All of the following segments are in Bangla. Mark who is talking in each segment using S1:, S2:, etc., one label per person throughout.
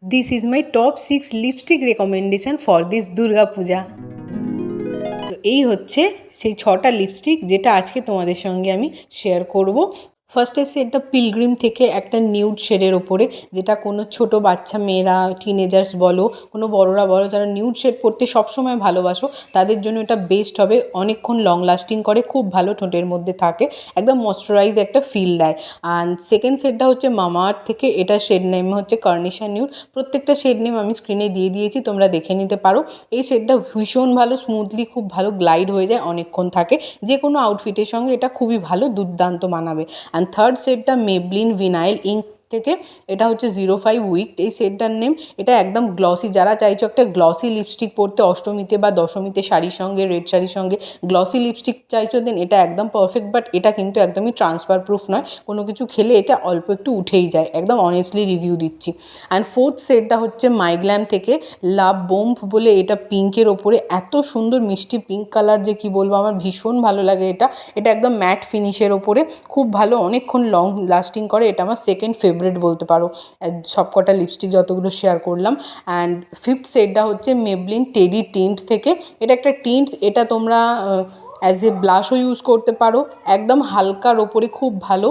S1: This is my top 6 lipstick recommendation for this Durga Puja. তো এই হচ্ছে সেই 6টা লিপস্টিক যেটা আজকে তোমাদের সঙ্গে আমি শেয়ার করব। ফার্স্ট এসে এটা পিলগ্রিম থেকে একটা নিউড শেডের ওপরে, যেটা কোনো ছোট বাচ্চা মেয়েরা, টিনেজার্স বলো, কোনো বড়রা বলো, যারা নিউড শেড পরতে সবসময় ভালোবাসো তাদের জন্য এটা বেস্ট হবে। অনেকক্ষণ লং লাস্টিং করে, খুব ভালো ঠোঁটের মধ্যে থাকে, একদম ময়শ্চারাইজ একটা ফিল দেয়। অ্যান্ড সেকেন্ড শেডটা হচ্ছে মামাআর্থ থেকে, এটা শেড নেম হচ্ছে কার্নেশন নিউড। প্রত্যেকটা শেড নেম আমি স্ক্রিনে দিয়ে দিয়েছি, তোমরা দেখে নিতে পারো। এই শেডটা ভীষণ ভালো, স্মুথলি খুব ভালো গ্লাইড হয়ে যায়, অনেকক্ষণ থাকে, যে কোনো আউটফিটের সঙ্গে এটা খুবই ভালো, দুর্দান্ত মানাবে। অ্যান্ড থার্ড শেডটা মেবলিন ভিনাইল ইঙ্ক থেকে, এটা হচ্ছে 05 উইক এই শেডটার নেম। এটা একদম গ্লসি, যারা চাইছো একটা গ্লসি লিপস্টিক পরতে অষ্টমীতে বা দশমীতে শাড়ির সঙ্গে, রেড শাড়ির সঙ্গে গ্লসি লিপস্টিক চাইছো, দেন এটা একদম পারফেক্ট। বাট এটা কিন্তু একদমই ট্রান্সফার প্রুফ নয়, কোনো কিছু খেলে এটা অল্প একটু উঠেই যায়, একদম অনেস্টলি রিভিউ দিচ্ছি। অ্যান্ড ফোর্থ শেডটা হচ্ছে মাইগ্ল্যাম থেকে লাভ বোম্ব বলে, এটা পিঙ্কের ওপরে, এত সুন্দর মিষ্টি পিঙ্ক কালার যে কি বলবো, আমার ভীষণ ভালো লাগে এটা। এটা একদম ম্যাট ফিনিশের ওপরে, খুব ভালো, অনেকক্ষণ লং লাস্টিং করে। এটা আমার সেকেন্ড ফেভারিট বলতে পারো সবকটা লিপস্টিক যতগুলো শেয়ার করলাম। অ্যান্ড ফিফথ শেডটা হচ্ছে মেবলিন টেডি টিন্ট থেকে, এটা একটা টিন্ট, এটা তোমরা অ্যাজ এ ব্লাশও ইউজ করতে পারো, একদম হালকার ওপরে খুব ভালো।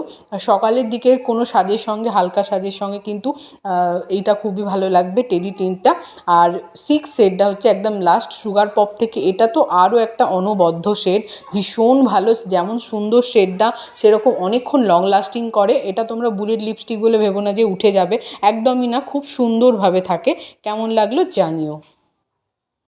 S1: সকালের দিকে কোনো সাজের সঙ্গে, হালকা সাজের সঙ্গে কিন্তু এইটা খুবই ভালো লাগবে টেডি টিন্টটা। আর সিক্স শেডটা হচ্ছে একদম লাস্ট সুগার পপ থেকে, এটা তো আরও একটা অনবদ্য শেড, ভীষণ ভালো, যেমন সুন্দর শেডটা সেরকম অনেকক্ষণ লং লাস্টিং করে। এটা তোমরা বুলেট লিপস্টিক বলে ভেবো না যে উঠে যাবে, একদমই না, খুব সুন্দরভাবে থাকে। কেমন লাগলো জানিও।